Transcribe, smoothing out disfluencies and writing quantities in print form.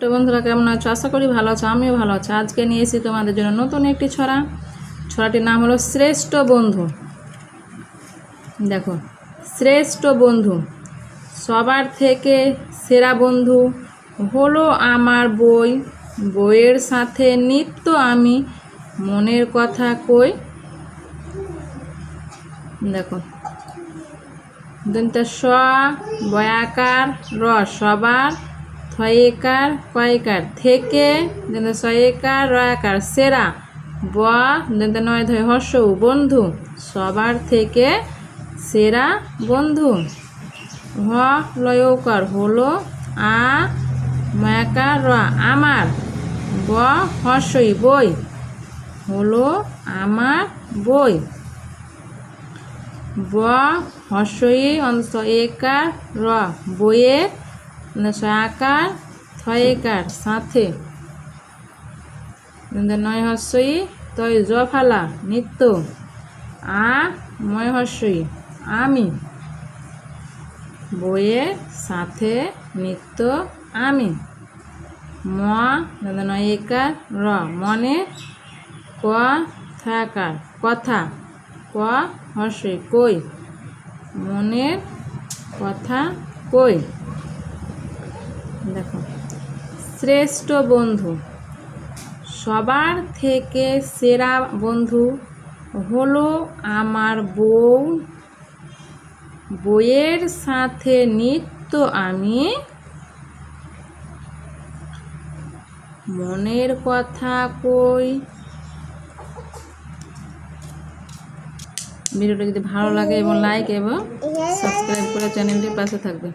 তো বন্ধুরা কেমন আছো? আশা করি ভালো আছো, আমিও ভালো আছি। আজকে নিয়ে এসেছি তোমাদের জন্য নতুন একটি ছড়া। ছড়াটির নাম হলো শ্রেষ্ঠ বন্ধু। দেখো, শ্রেষ্ঠ বন্ধু, সবার থেকে সেরা বন্ধু হলো আমার বই। বইয়ের সাথে নিত্য আমি মনের কথা কই। দেখো, দন্ত্য স, বয়াকার, র, সবার, থয়েকার, কয়কার, থেকে, দন্ত্য সয়েকার, রয়াকার, সেরা, ব, দন্ত্য নয় ধয় হর্ষ, বন্ধু, সবার থেকে সেরা বন্ধু। হ, লয়কার, হলো, আ, ময়াকার, র, আমার, ব, হর্ষই, বই, হলো আমার বই। ব, হর্ষই অন্ত একার, র, বইয়ের, আকার, থয়েকার, সাথে, নয় হর্ষই তয় জফালা, নিত্য, আ, ময় হর্ষই, আমি, বইয়ের সাথে নিত্য আমি। ম, নয় একার, র, মনে, ক, থাকার, কথা, ক, হর্ষই, কই, মনের কথা কই। দেখো, শ্রেষ্ঠ বন্ধু, সবার থেকে সেরা বন্ধু হলো আমার বউ। বইয়ের সাথে নিত্য আমি মনের কথা কই। ভিডিওটা যদি ভালো লাগে এবং লাইক এবং সাবস্ক্রাইব করে চ্যানেলটির পাশে থাকবে।